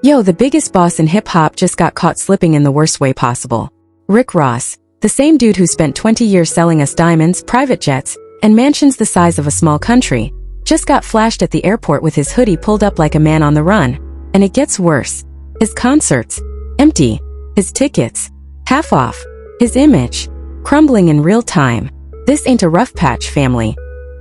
Yo, the biggest boss in hip-hop just got caught slipping in the worst way possible. Rick Ross, the same dude who spent 20 years selling us diamonds, private jets, and mansions the size of a small country, just got flashed at the airport with his hoodie pulled up like a man on the run. And it gets worse. His concerts, empty. His tickets, half off. His image, crumbling in real time. This ain't a rough patch, family.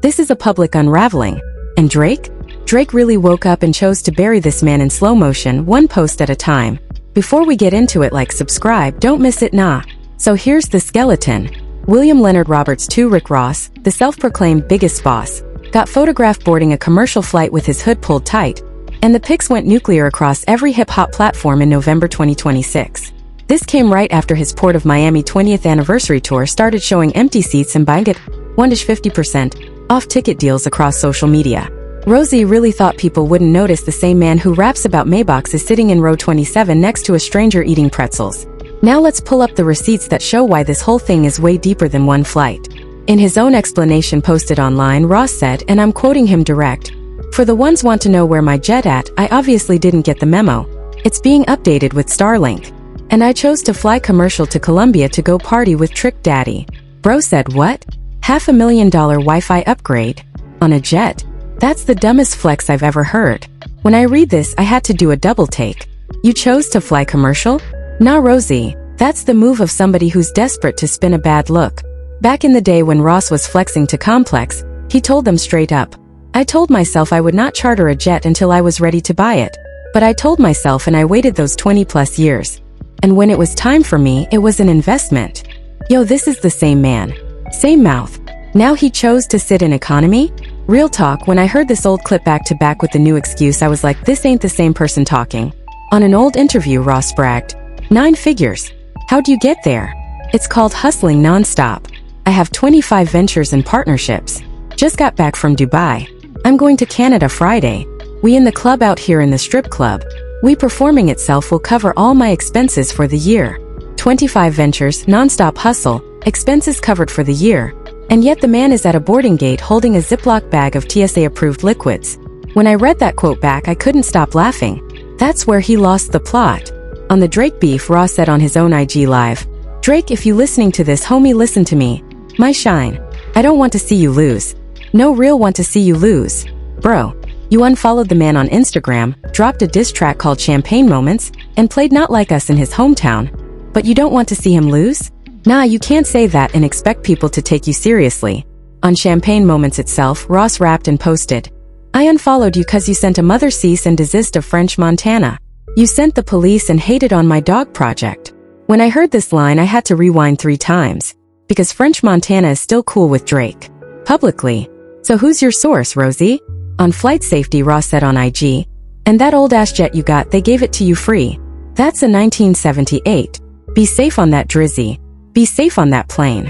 This is a public unraveling. And Drake? Drake really woke up and chose to bury this man in slow motion, one post at a time. Before we get into it, like, subscribe, don't miss it, nah. So here's the skeleton. William Leonard Roberts II Rick Ross, the self-proclaimed biggest boss, got photographed boarding a commercial flight with his hood pulled tight, and the pics went nuclear across every hip-hop platform in November 2026. This came right after his Port of Miami 20th anniversary tour started showing empty seats and buying it 1-50% off ticket deals across social media. Rozay really thought people wouldn't notice the same man who raps about Maybachs is sitting in row 27 next to a stranger eating pretzels. Now let's pull up the receipts that show why this whole thing is way deeper than one flight. In his own explanation posted online, Ross said, and I'm quoting him direct, "For the ones want to know where my jet at, I obviously didn't get the memo. It's being updated with Starlink. And I chose to fly commercial to Colombia to go party with Trick Daddy." Bro said what? $500,000 Wi-Fi upgrade? On a jet? That's the dumbest flex I've ever heard. When I read this, I had to do a double take. You chose to fly commercial? Nah, Rozay, that's the move of somebody who's desperate to spin a bad look. Back in the day when Ross was flexing to Complex, he told them straight up, "I told myself I would not charter a jet until I was ready to buy it. But I told myself and I waited those 20+ years. And when it was time for me, it was an investment." Yo, this is the same man. Same mouth. Now he chose to sit in economy? Real talk, when I heard this old clip back to back with the new excuse, I was like, this ain't the same person talking. On an old interview, Ross bragged, 9 figures. How'd you get there? It's called hustling nonstop. I have 25 ventures and partnerships. Just got back from Dubai. I'm going to Canada Friday. We in the club out here in the strip club. We performing itself will cover all my expenses for the year. 25 ventures, nonstop hustle, expenses covered for the year. And yet the man is at a boarding gate holding a Ziploc bag of TSA-approved liquids. When I read that quote back, I couldn't stop laughing. That's where he lost the plot. On the Drake beef, Ross said on his own IG Live, "Drake, if you listening to this, homie, listen to me. My shine. I don't want to see you lose. No real want to see you lose. Bro, you unfollowed the man on Instagram, dropped a diss track called Champagne Moments, and played Not Like Us in his hometown. But you don't want to see him lose? Nah, you can't say that and expect people to take you seriously." On Champagne Moments itself, Ross rapped and posted, "I unfollowed you cause you sent a mother cease and desist of French Montana. You sent the police and hated on my dog project." When I heard this line, I had to rewind 3 times. Because French Montana is still cool with Drake. Publicly. So who's your source, Rozay? On flight safety, Ross said on IG, "And that old ass jet you got, they gave it to you free. That's a 1978. Be safe on that drizzy. Be safe on that plane."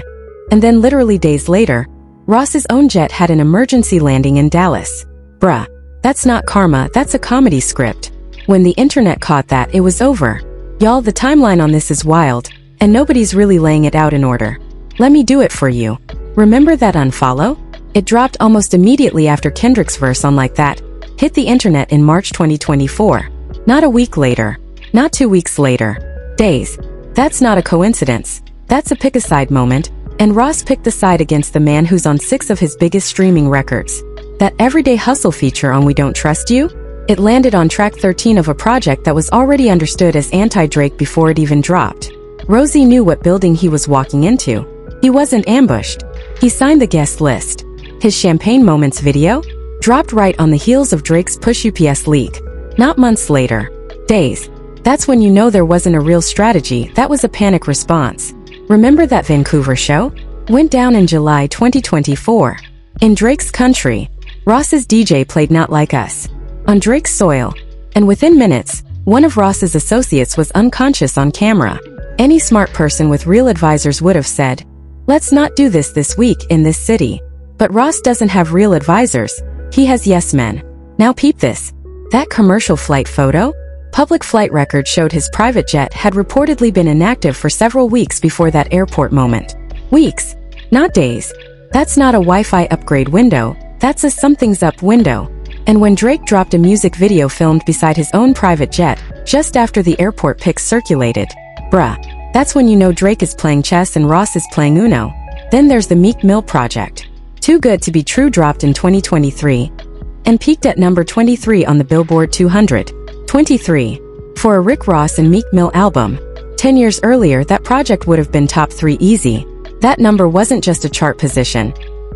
And then literally days later, Ross's own jet had an emergency landing in Dallas. Bruh, that's not karma, that's a comedy script. When the internet caught that, it was over. Y'all, the timeline on this is wild, and nobody's really laying it out in order. Let me do it for you. Remember that unfollow? It dropped almost immediately after Kendrick's verse on Like That hit the internet in March 2024. Not a week later. Not 2 weeks later. Days. That's not a coincidence. That's a pick-a-side moment, and Ross picked the side against the man who's on 6 of his biggest streaming records. That everyday hustle feature on We Don't Trust You? It landed on track 13 of a project that was already understood as anti-Drake before it even dropped. Rozay knew what building he was walking into. He wasn't ambushed. He signed the guest list. His Champagne Moments video? Dropped right on the heels of Drake's Push UPS leak. Not months later. Days. That's when you know there wasn't a real strategy, that was a panic response. Remember that Vancouver show? Went down in July 2024. In Drake's country, Ross's DJ played Not Like Us. On Drake's soil. And within minutes, one of Ross's associates was unconscious on camera. Any smart person with real advisors would have said, "Let's not do this week in this city." But Ross doesn't have real advisors. He has yes men. Now peep this. That commercial flight photo? Public flight records showed his private jet had reportedly been inactive for several weeks before that airport moment. Weeks, not days. That's not a Wi-Fi upgrade window, that's a something's up window. And when Drake dropped a music video filmed beside his own private jet, just after the airport pics circulated, bruh, that's when you know Drake is playing chess and Ross is playing Uno. Then there's the Meek Mill project. Too Good to Be True dropped in 2023 and peaked at number 23 on the Billboard 200. 23. For a Rick Ross and Meek Mill album, 10 years earlier that project would have been top 3 easy. That number wasn't just a chart position.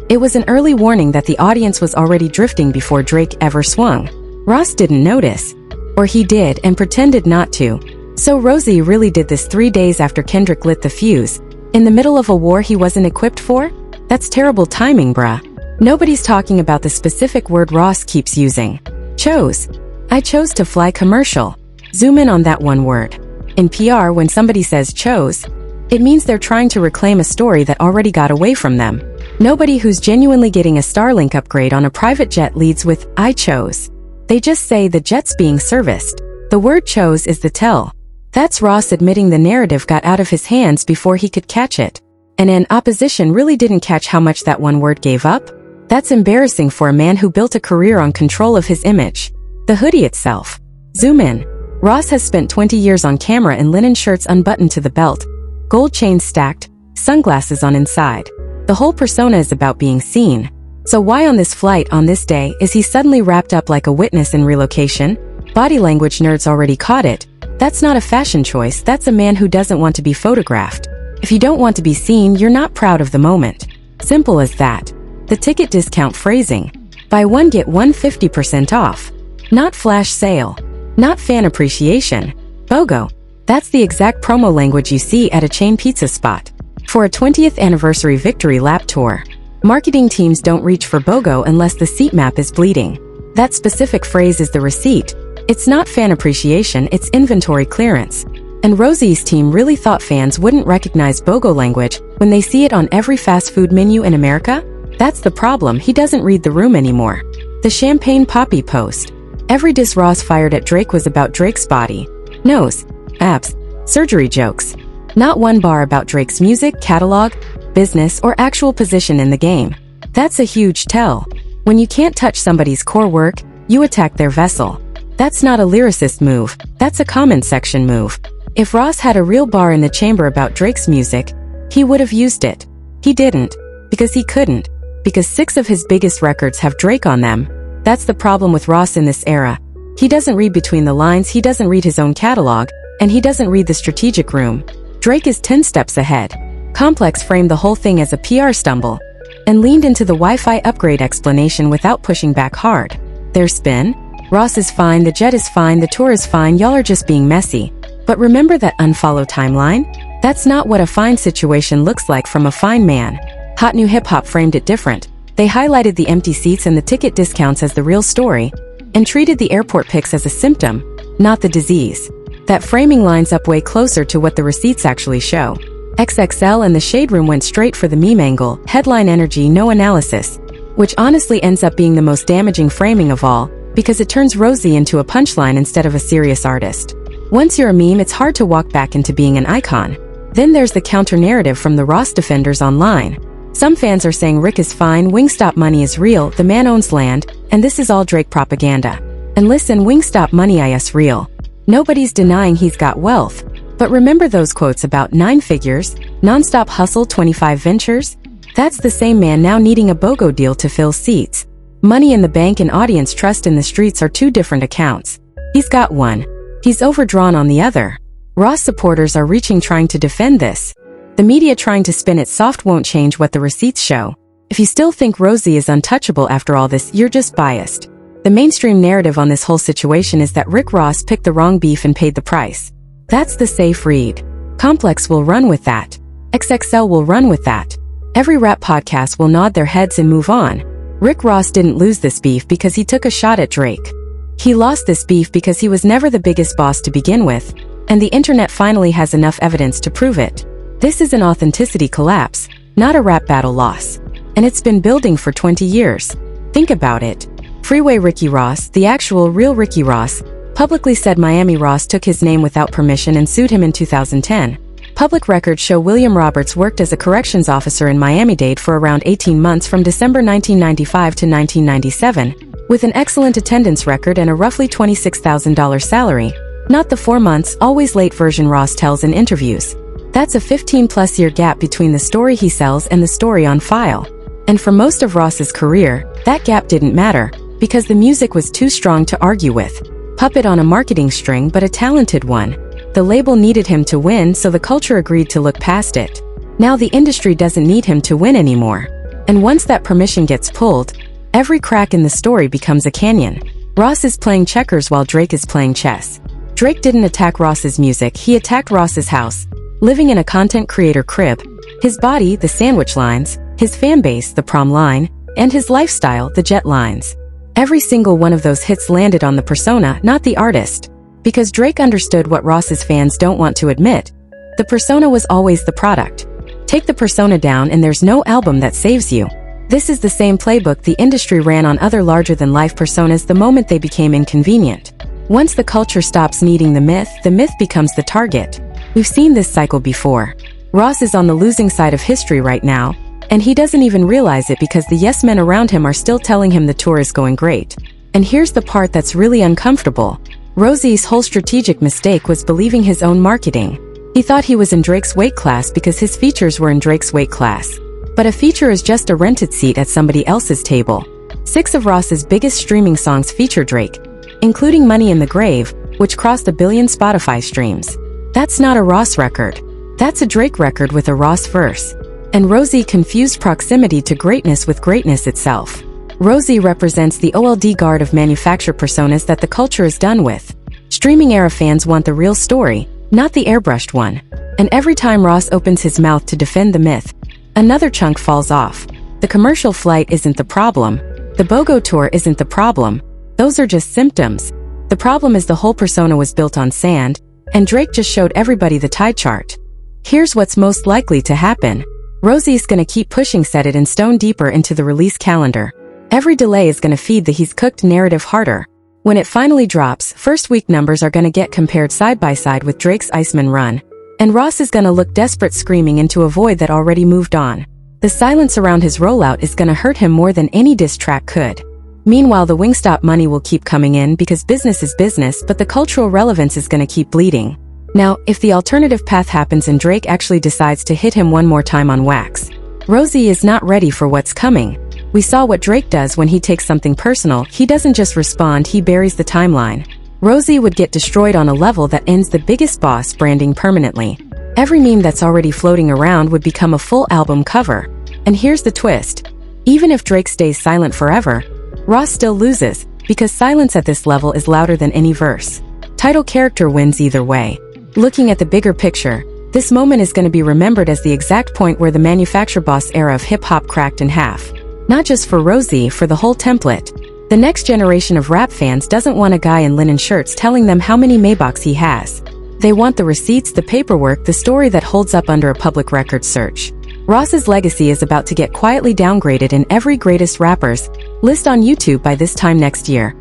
It was an early warning that the audience was already drifting before Drake ever swung. Ross didn't notice. Or he did and pretended not to. So Rozay really did this 3 days after Kendrick lit the fuse, in the middle of a war he wasn't equipped for? That's terrible timing, bruh. Nobody's talking about the specific word Ross keeps using. Chose. I chose to fly commercial. Zoom in on that one word. In PR, when somebody says chose, it means they're trying to reclaim a story that already got away from them. Nobody who's genuinely getting a Starlink upgrade on a private jet leads with, I chose. They just say the jet's being serviced. The word chose is the tell. That's Ross admitting the narrative got out of his hands before he could catch it. And opposition really didn't catch how much that one word gave up? That's embarrassing for a man who built a career on control of his image. The hoodie itself. Zoom in. Ross has spent 20 years on camera in linen shirts unbuttoned to the belt, gold chains stacked, sunglasses on inside. The whole persona is about being seen. So why on this flight on this day is he suddenly wrapped up like a witness in relocation? Body language nerds already caught it. That's not a fashion choice, that's a man who doesn't want to be photographed. If you don't want to be seen, you're not proud of the moment. Simple as that. The ticket discount phrasing. Buy one get one 50% off. Not flash sale. Not fan appreciation. BOGO. That's the exact promo language you see at a chain pizza spot. For a 20th anniversary victory lap tour. Marketing teams don't reach for BOGO unless the seat map is bleeding. That specific phrase is the receipt. It's not fan appreciation, it's inventory clearance. And Rozay's team really thought fans wouldn't recognize BOGO language when they see it on every fast food menu in America? That's the problem, he doesn't read the room anymore. The Champagne Poppy post. Every diss Ross fired at Drake was about Drake's body, nose, abs, surgery jokes. Not one bar about Drake's music, catalog, business, or actual position in the game. That's a huge tell. When you can't touch somebody's core work, you attack their vessel. That's not a lyricist move, that's a comment section move. If Ross had a real bar in the chamber about Drake's music, he would have used it. He didn't. Because he couldn't. Because 6 of his biggest records have Drake on them. That's the problem with Ross in this era. He doesn't read between the lines, he doesn't read his own catalog, and he doesn't read the strategic room. Drake is 10 steps ahead. Complex framed the whole thing as a PR stumble, and leaned into the Wi-Fi upgrade explanation without pushing back hard. Their spin? Ross is fine, the jet is fine, the tour is fine, y'all are just being messy. But remember that unfollow timeline? That's not what a fine situation looks like from a fine man. Hot New Hip Hop framed it different. They highlighted the empty seats and the ticket discounts as the real story, and treated the airport pics as a symptom, not the disease. That framing lines up way closer to what the receipts actually show. XXL and the Shade Room went straight for the meme angle, headline energy, no analysis, which honestly ends up being the most damaging framing of all, because it turns Rozay into a punchline instead of a serious artist. Once you're a meme, it's hard to walk back into being an icon. Then there's the counter-narrative from the Ross defenders online. Some fans are saying Rick is fine, Wingstop money is real, the man owns land, and this is all Drake propaganda. And listen, Wingstop money is real. Nobody's denying he's got wealth. But remember those quotes about 9 figures, non-stop hustle, 25 ventures? That's the same man now needing a BOGO deal to fill seats. Money in the bank and audience trust in the streets are 2 different accounts. He's got one. He's overdrawn on the other. Ross supporters are reaching trying to defend this. The media trying to spin it soft won't change what the receipts show. If you still think Rozay is untouchable after all this, you're just biased. The mainstream narrative on this whole situation is that Rick Ross picked the wrong beef and paid the price. That's the safe read. Complex will run with that. XXL will run with that. Every rap podcast will nod their heads and move on. Rick Ross didn't lose this beef because he took a shot at Drake. He lost this beef because he was never the biggest boss to begin with, and the internet finally has enough evidence to prove it. This is an authenticity collapse, not a rap battle loss. And it's been building for 20 years. Think about it. Freeway Ricky Ross, the actual real Ricky Ross, publicly said Miami Ross took his name without permission and sued him in 2010. Public records show William Roberts worked as a corrections officer in Miami-Dade for around 18 months from December 1995 to 1997, With an excellent attendance record and a roughly $26,000 salary, not the 4 months, always late version Ross tells in interviews. That's a 15-plus year gap between the story he sells and the story on file. And for most of Ross's career, that gap didn't matter, because the music was too strong to argue with. Puppet on a marketing string, but a talented one. The label needed him to win, so the culture agreed to look past it. Now the industry doesn't need him to win anymore. And once that permission gets pulled, every crack in the story becomes a canyon. Ross is playing checkers while Drake is playing chess. Drake didn't attack Ross's music, he attacked Ross's house. Living in a content creator crib, his body, the sandwich lines, his fanbase, the prom line, and his lifestyle, the jet lines. Every single one of those hits landed on the persona, not the artist. Because Drake understood what Ross's fans don't want to admit. The persona was always the product. Take the persona down and there's no album that saves you. This is the same playbook the industry ran on other larger-than-life personas the moment they became inconvenient. Once the culture stops needing the myth becomes the target. We've seen this cycle before. Ross is on the losing side of history right now, and he doesn't even realize it because the yes men around him are still telling him the tour is going great. And here's the part that's really uncomfortable. Rozay's whole strategic mistake was believing his own marketing. He thought he was in Drake's weight class because his features were in Drake's weight class. But a feature is just a rented seat at somebody else's table. 6 of Ross's biggest streaming songs feature Drake, including Money in the Grave, which crossed 1 billion Spotify streams. That's not a Ross record. That's a Drake record with a Ross verse. And Rozay confused proximity to greatness with greatness itself. Rozay represents the old guard of manufactured personas that the culture is done with. Streaming-era fans want the real story, not the airbrushed one. And every time Ross opens his mouth to defend the myth, another chunk falls off. The commercial flight isn't the problem. The BOGO tour isn't the problem. Those are just symptoms. The problem is the whole persona was built on sand, and Drake just showed everybody the tide chart. Here's what's most likely to happen. Rozay's gonna keep pushing Set It in Stone deeper into the release calendar. Every delay is gonna feed the he's cooked narrative harder. When it finally drops, first week numbers are gonna get compared side by side with Drake's Iceman run. And Ross is gonna look desperate screaming into a void that already moved on. The silence around his rollout is gonna hurt him more than any diss track could. Meanwhile, the Wingstop money will keep coming in because business is business, but the cultural relevance is gonna keep bleeding. Now, if the alternative path happens and Drake actually decides to hit him one more time on wax, Rozay is not ready for what's coming. We saw what Drake does when he takes something personal. He doesn't just respond, he buries the timeline. Rozay would get destroyed on a level that ends the biggest boss branding permanently. Every meme that's already floating around would become a full album cover. And here's the twist. Even if Drake stays silent forever, Ross still loses, because silence at this level is louder than any verse. Title character wins either way. Looking at the bigger picture, this moment is going to be remembered as the exact point where the manufacture boss era of hip-hop cracked in half. Not just for Rozay, for the whole template. The next generation of rap fans doesn't want a guy in linen shirts telling them how many Maybachs he has. They want the receipts, the paperwork, the story that holds up under a public records search. Ross's legacy is about to get quietly downgraded in every greatest rappers list on YouTube by this time next year.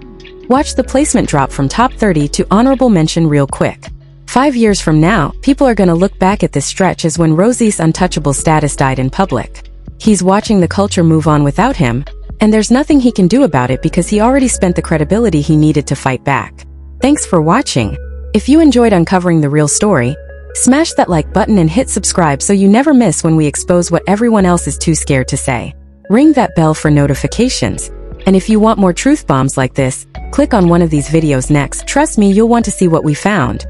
Watch the placement drop from top 30 to honorable mention real quick. 5 years from now, people are gonna look back at this stretch as when Rozay's untouchable status died in public. He's watching the culture move on without him, and there's nothing he can do about it because he already spent the credibility he needed to fight back. Thanks for watching. If you enjoyed uncovering the real story, smash that like button and hit subscribe so you never miss when we expose what everyone else is too scared to say. Ring that bell for notifications. And if you want more truth bombs like this, click on one of these videos next. Trust me, you'll want to see what we found.